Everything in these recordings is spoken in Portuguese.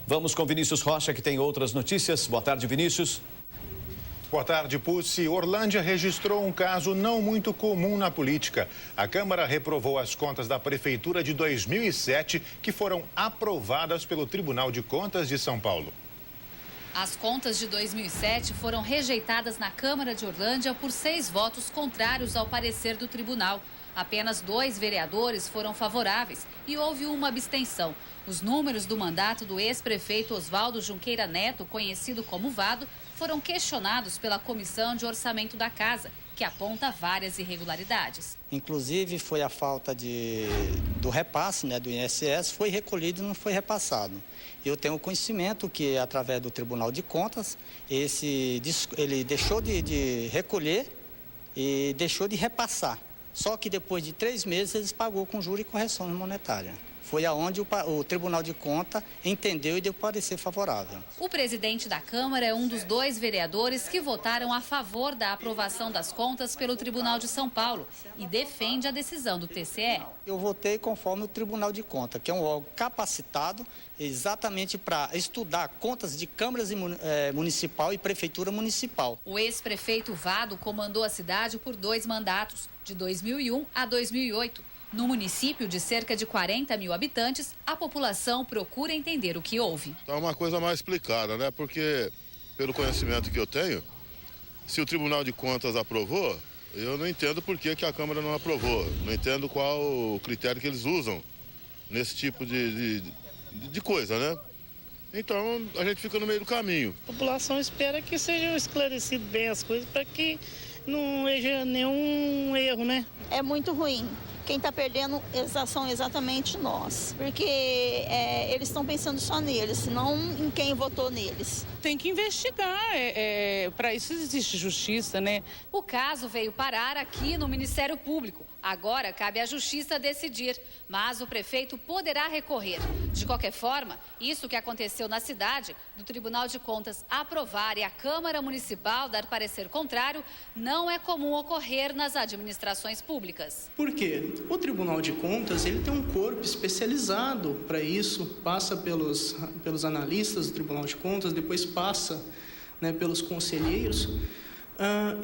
Vamos com Vinícius Rocha, que tem outras notícias. Boa tarde, Vinícius. Boa tarde, Pussi. Orlândia registrou um caso não muito comum na política. A Câmara reprovou as contas da Prefeitura de 2007, que foram aprovadas pelo Tribunal de Contas de São Paulo. As contas de 2007 foram rejeitadas na Câmara de Orlândia por 6 votos contrários ao parecer do tribunal. Apenas 2 vereadores foram favoráveis e houve uma abstenção. Os números do mandato do ex-prefeito Oswaldo Junqueira Neto, conhecido como Vado, foram questionados pela Comissão de Orçamento da Casa, que aponta várias irregularidades. Inclusive, foi a falta do repasse, do INSS, foi recolhido e não foi repassado. Eu tenho conhecimento que, através do Tribunal de Contas, ele deixou de recolher e deixou de repassar. Só que depois de 3 meses, eles pagou com juros e correção monetária. Foi aonde o Tribunal de Contas entendeu e deu parecer favorável. O presidente da Câmara é um dos 2 vereadores que votaram a favor da aprovação das contas pelo Tribunal de São Paulo e defende a decisão do TCE. Eu votei conforme o Tribunal de Contas, que é um órgão capacitado exatamente para estudar contas de câmaras municipal e prefeitura municipal. O ex-prefeito Vado comandou a cidade por 2 mandatos, de 2001 a 2008. No município de cerca de 40 mil habitantes, a população procura entender o que houve. Então é uma coisa mais explicada, né? Porque, pelo conhecimento que eu tenho, se o Tribunal de Contas aprovou, eu não entendo por que a Câmara não aprovou. Não entendo qual o critério que eles usam nesse tipo de coisa, né? Então, a gente fica no meio do caminho. A população espera que sejam esclarecidas bem as coisas para que não haja nenhum erro, né? É muito ruim. Quem está perdendo são exatamente nós, porque eles estão pensando só neles, não em quem votou neles. Tem que investigar, para isso existe justiça, né? O caso veio parar aqui no Ministério Público. Agora cabe à Justiça decidir, mas o prefeito poderá recorrer. De qualquer forma, isso que aconteceu na cidade, do Tribunal de Contas aprovar e a Câmara Municipal dar parecer contrário, não é comum ocorrer nas administrações públicas. Por quê? O Tribunal de Contas ele tem um corpo especializado para isso, passa pelos analistas do Tribunal de Contas, depois passa pelos conselheiros.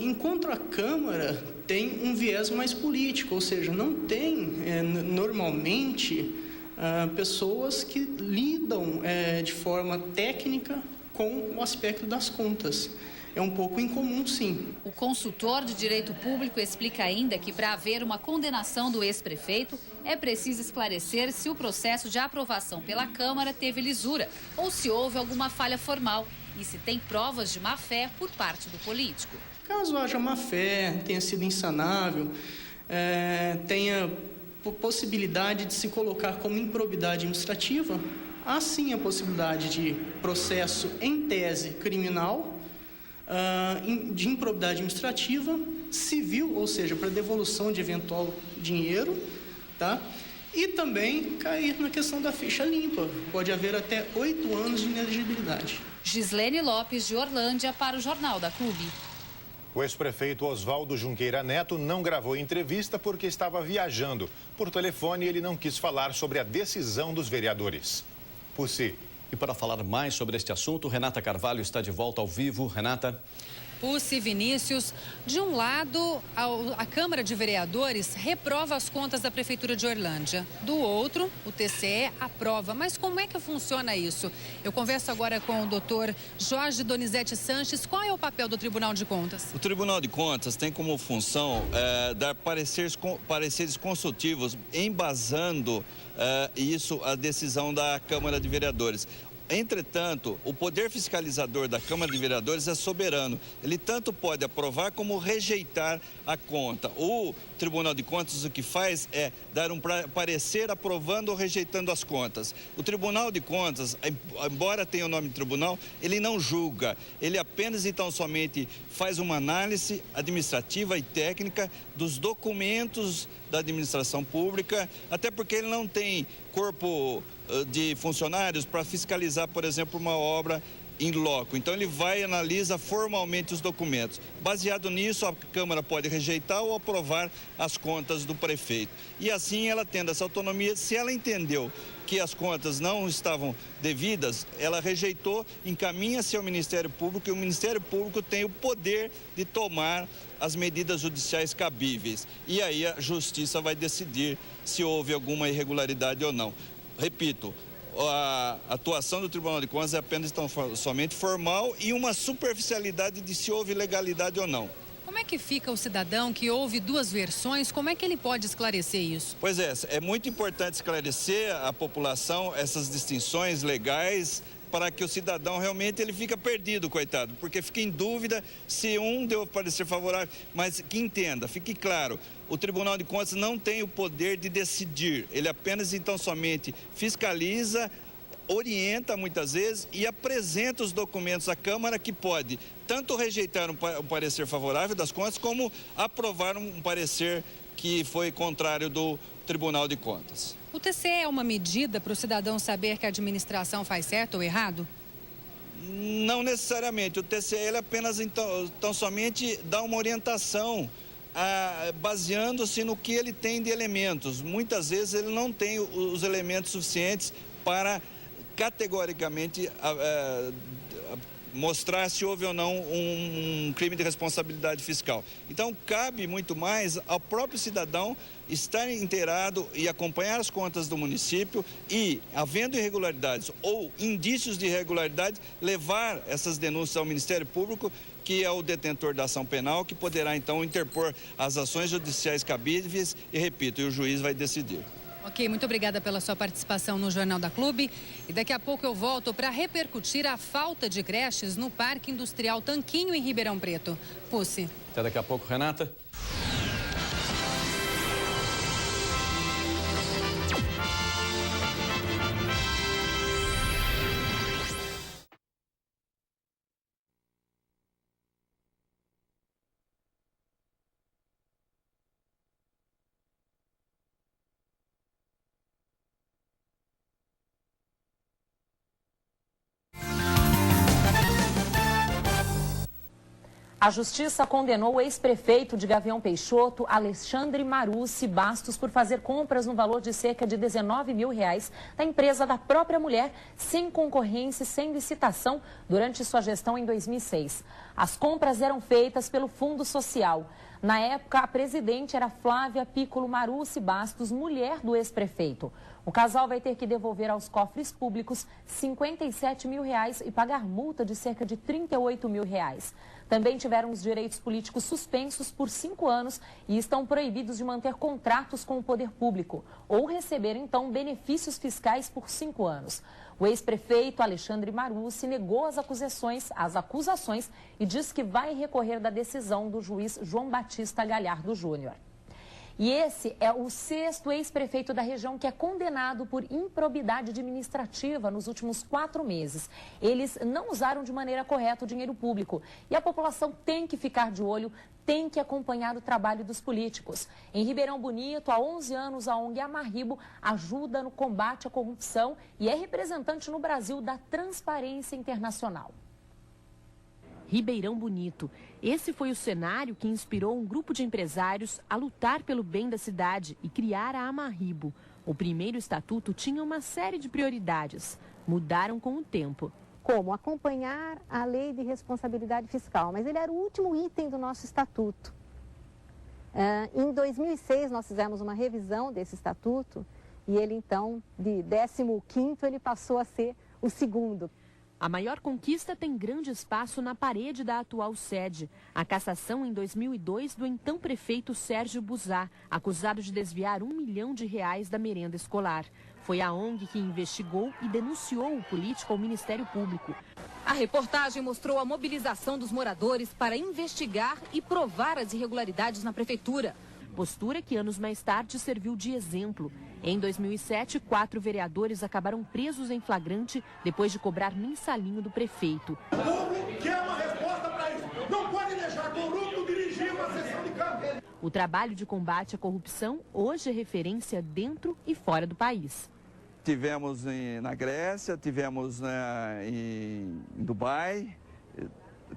Enquanto a Câmara tem um viés mais político, ou seja, não tem normalmente pessoas que lidam de forma técnica com o aspecto das contas. É um pouco incomum, sim. O consultor de direito público explica ainda que para haver uma condenação do ex-prefeito é preciso esclarecer se o processo de aprovação pela Câmara teve lisura ou se houve alguma falha formal e se tem provas de má-fé por parte do político. Caso haja má-fé, tenha sido insanável, tenha possibilidade de se colocar como improbidade administrativa, há sim a possibilidade de processo em tese criminal, de improbidade administrativa, civil, ou seja, para devolução de eventual dinheiro, tá? E também cair na questão da ficha limpa. Pode haver até 8 anos de inelegibilidade. Gislene Lopes, de Orlândia, para o Jornal da Clube. O ex-prefeito Oswaldo Junqueira Neto não gravou entrevista porque estava viajando. Por telefone, ele não quis falar sobre a decisão dos vereadores. Pussi. E para falar mais sobre este assunto, Renata Carvalho está de volta ao vivo. Renata. Pussi, Vinícius, de um lado, a Câmara de Vereadores reprova as contas da Prefeitura de Orlândia. Do outro, o TCE aprova. Mas como é que funciona isso? Eu converso agora com o doutor Jorge Donizete Sanches. Qual é o papel do Tribunal de Contas? O Tribunal de Contas tem como função dar pareceres consultivos, embasando isso, a decisão da Câmara de Vereadores. Entretanto, o poder fiscalizador da Câmara de Vereadores é soberano. Ele tanto pode aprovar como rejeitar a conta. O Tribunal de Contas o que faz é dar um parecer aprovando ou rejeitando as contas. O Tribunal de Contas, embora tenha o nome de tribunal, ele não julga. Ele apenas e tão somente faz uma análise administrativa e técnica dos documentos da administração pública, até porque ele não tem corpo de funcionários para fiscalizar, por exemplo, uma obra em loco. Então ele vai e analisa formalmente os documentos. Baseado nisso, a Câmara pode rejeitar ou aprovar as contas do prefeito. E assim, ela tendo essa autonomia, se ela entendeu que as contas não estavam devidas, ela rejeitou, encaminha-se ao Ministério Público, e o Ministério Público tem o poder de tomar as medidas judiciais cabíveis. E aí a Justiça vai decidir se houve alguma irregularidade ou não. Repito, a atuação do Tribunal de Contas é apenas somente formal e uma superficialidade de se houve legalidade ou não. Como é que fica o cidadão que ouve duas versões? Como é que ele pode esclarecer isso? Pois é muito importante esclarecer à população essas distinções legais para que o cidadão realmente ele fica perdido, coitado, porque fica em dúvida se um deu parecer favorável, mas que entenda, fique claro, o Tribunal de Contas não tem o poder de decidir, ele apenas então somente fiscaliza, orienta muitas vezes e apresenta os documentos à Câmara, que pode tanto rejeitar um parecer favorável das contas, como aprovar um parecer que foi contrário do Tribunal de Contas. O TCE é uma medida para o cidadão saber que a administração faz certo ou errado? Não necessariamente. O TCE ele apenas então somente dá uma orientação baseando-se no que ele tem de elementos. Muitas vezes ele não tem os elementos suficientes para categoricamente mostrar se houve ou não um crime de responsabilidade fiscal. Então, cabe muito mais ao próprio cidadão estar inteirado e acompanhar as contas do município e, havendo irregularidades ou indícios de irregularidade, levar essas denúncias ao Ministério Público, que é o detentor da ação penal, que poderá, então, interpor as ações judiciais cabíveis e, repito, o juiz vai decidir. Ok, muito obrigada pela sua participação no Jornal da Clube. E daqui a pouco eu volto para repercutir a falta de creches no Parque Industrial Tanquinho, em Ribeirão Preto. Pusse. Até daqui a pouco, Renata. A Justiça condenou o ex-prefeito de Gavião Peixoto, Alexandre Marucci Bastos, por fazer compras no valor de cerca de R$19 mil da empresa da própria mulher, sem concorrência e sem licitação, durante sua gestão em 2006. As compras eram feitas pelo Fundo Social. Na época, a presidente era Flávia Piccolo Marucci Bastos, mulher do ex-prefeito. O casal vai ter que devolver aos cofres públicos R$57 mil e pagar multa de cerca de R$38 mil. Também tiveram os direitos políticos suspensos por 5 anos e estão proibidos de manter contratos com o poder público ou receber, então, benefícios fiscais por 5 anos. O ex-prefeito Alexandre Marucci negou as acusações e diz que vai recorrer da decisão do juiz João Batista Galhardo Júnior. E esse é o 6º ex-prefeito da região que é condenado por improbidade administrativa nos últimos 4 meses. Eles não usaram de maneira correta o dinheiro público e a população tem que ficar de olho, tem que acompanhar o trabalho dos políticos. Em Ribeirão Bonito, há 11 anos, a ONG Amarribo ajuda no combate à corrupção e é representante no Brasil da Transparência Internacional. Ribeirão Bonito. Esse foi o cenário que inspirou um grupo de empresários a lutar pelo bem da cidade e criar a Amarribo. O primeiro estatuto tinha uma série de prioridades. Mudaram com o tempo. Como acompanhar a lei de responsabilidade fiscal, mas ele era o último item do nosso estatuto. Em 2006, nós fizemos uma revisão desse estatuto e ele, então, de 15º, ele passou a ser o 2º. A maior conquista tem grande espaço na parede da atual sede. A cassação em 2002 do então prefeito Sérgio Buzá, acusado de desviar R$1 milhão da merenda escolar. Foi a ONG que investigou e denunciou o político ao Ministério Público. A reportagem mostrou a mobilização dos moradores para investigar e provar as irregularidades na prefeitura. Postura que anos mais tarde serviu de exemplo. Em 2007, 4 vereadores acabaram presos em flagrante depois de cobrar mensalinho do prefeito. O povo quer uma resposta para isso. Não pode deixar corrupto dirigir uma sessão de campo. O trabalho de combate à corrupção hoje é referência dentro e fora do país. tivemos na Grécia, tivemos em Dubai,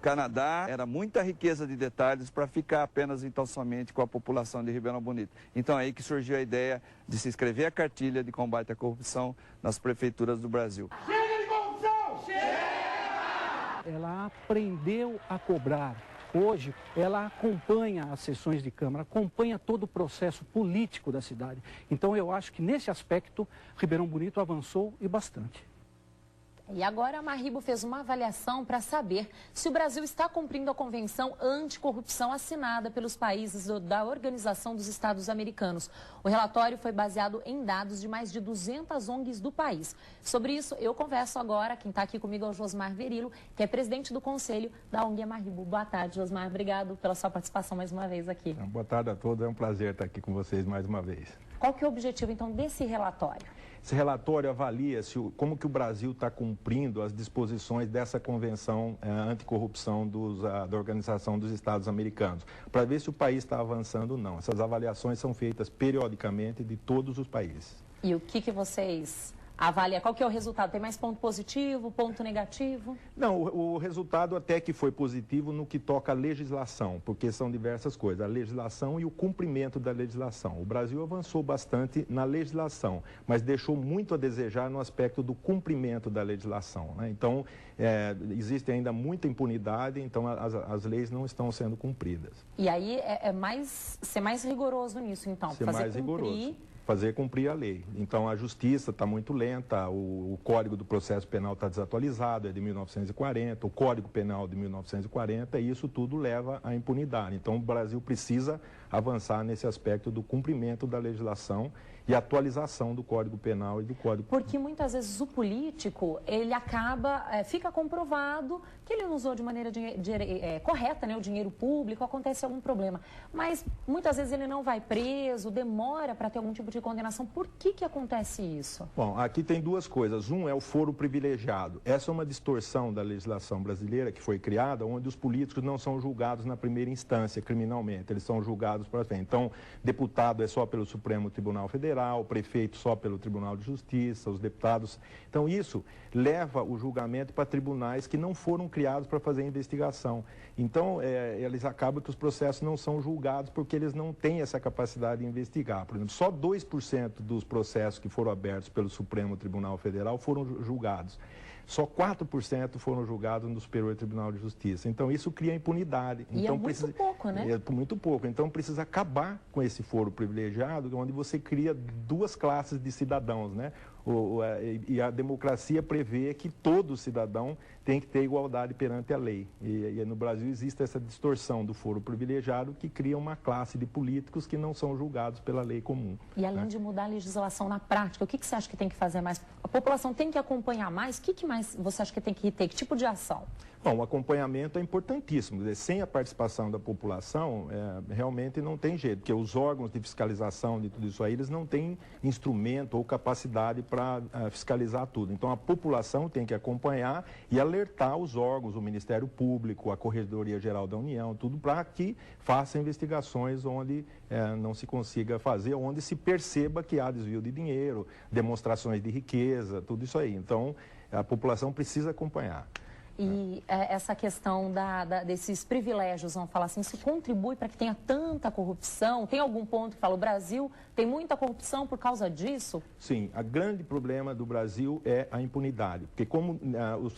Canadá. Era muita riqueza de detalhes para ficar apenas então somente com a população de Ribeirão Bonito. Então é aí que surgiu a ideia de se inscrever a cartilha de combate à corrupção nas prefeituras do Brasil. Chega de corrupção! Chega! Ela aprendeu a cobrar. Hoje, ela acompanha as sessões de Câmara, acompanha todo o processo político da cidade. Então, eu acho que nesse aspecto, Ribeirão Bonito avançou e bastante. E agora a Marribo fez uma avaliação para saber se o Brasil está cumprindo a Convenção Anticorrupção assinada pelos países da Organização dos Estados Americanos. O relatório foi baseado em dados de mais de 200 ONGs do país. Sobre isso, eu converso agora. Quem está aqui comigo é o Josmar Verilo, que é presidente do Conselho da ONG Marribo. Boa tarde, Josmar. Obrigado pela sua participação mais uma vez aqui. Boa tarde a todos. É um prazer estar aqui com vocês mais uma vez. Qual que é o objetivo, então, desse relatório? Esse relatório avalia como que o Brasil está cumprindo as disposições dessa Convenção Anticorrupção da Organização dos Estados Americanos, para ver se o país está avançando ou não. Essas avaliações são feitas periodicamente de todos os países. E o que vocês avaliam? Qual que é o resultado? Tem mais ponto positivo, ponto negativo? Não, o resultado até que foi positivo no que toca à legislação, porque são diversas coisas, a legislação e o cumprimento da legislação. O Brasil avançou bastante na legislação, mas deixou muito a desejar no aspecto do cumprimento da legislação, né? Então, existe ainda muita impunidade, então as leis não estão sendo cumpridas. E aí ser mais rigoroso nisso, então? Ser mais rigoroso. Fazer cumprir a lei. Então, a justiça está muito lenta, o Código do Processo Penal está desatualizado, é de 1940, o Código Penal de 1940, e isso tudo leva à impunidade. Então, o Brasil precisa avançar nesse aspecto do cumprimento da legislação e atualização do Código Penal e do Código... Porque muitas vezes o político, ele fica comprovado que ele não usou de maneira correta, né, o dinheiro público, acontece algum problema. Mas muitas vezes ele não vai preso, demora para ter algum tipo de condenação. Por que acontece isso? Bom, aqui tem duas coisas. Um é o foro privilegiado. Essa é uma distorção da legislação brasileira que foi criada, onde os políticos não são julgados na primeira instância criminalmente, eles são julgados para frente. Então, deputado é só pelo Supremo Tribunal Federal, o prefeito só pelo Tribunal de Justiça, os deputados. Então, isso leva o julgamento para tribunais que não foram criados para fazer investigação. Então, eles acabam que os processos não são julgados porque eles não têm essa capacidade de investigar. Por exemplo, só 2% dos processos que foram abertos pelo Supremo Tribunal Federal foram julgados. Só 4% foram julgados no Superior Tribunal de Justiça. Então, isso cria impunidade. E então, muito pouco, né? É muito pouco. Então, precisa acabar com esse foro privilegiado, onde você cria duas classes de cidadãos, né? E a democracia prevê que todo cidadão tem que ter igualdade perante a lei. E no Brasil existe essa distorção do foro privilegiado que cria uma classe de políticos que não são julgados pela lei comum. E além de mudar a legislação na prática, o que você acha que tem que fazer mais? A população tem que acompanhar mais? O que mais você acha que tem que ter? Que tipo de ação? Bom, o acompanhamento é importantíssimo. Quer dizer, sem a participação da população, realmente não tem jeito, porque os órgãos de fiscalização de tudo isso aí, eles não têm instrumento ou capacidade para fiscalizar tudo. Então, a população tem que acompanhar e alertar os órgãos, o Ministério Público, a Corregedoria Geral da União, tudo para que faça investigações onde não se consiga fazer, onde se perceba que há desvio de dinheiro, demonstrações de riqueza, tudo isso aí. Então, a população precisa acompanhar. E essa questão desses privilégios, vamos falar assim, isso contribui para que tenha tanta corrupção? Tem algum ponto que fala, o Brasil tem muita corrupção por causa disso? Sim, o grande problema do Brasil é a impunidade, porque como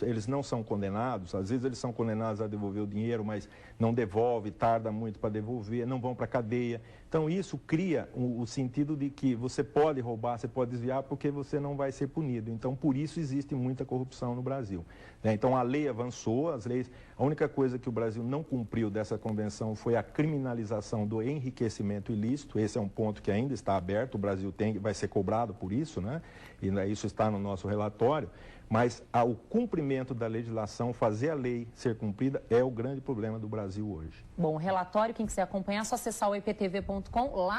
eles não são condenados, às vezes eles são condenados a devolver o dinheiro, mas não devolve, tarda muito para devolver, não vão para a cadeia. Então isso cria o sentido de que você pode roubar, você pode desviar, porque você não vai ser punido. Então por isso existe muita corrupção no Brasil. Então a lei avançou, a única coisa que o Brasil não cumpriu dessa convenção foi a criminalização do enriquecimento ilícito. Esse é um ponto que ainda está aberto, o Brasil vai ser cobrado por isso, né? E isso está no nosso relatório. Mas o cumprimento da legislação, fazer a lei ser cumprida, é o grande problema do Brasil hoje. Bom, o relatório, quem quiser acompanhar, é só acessar o iptv.com. Lá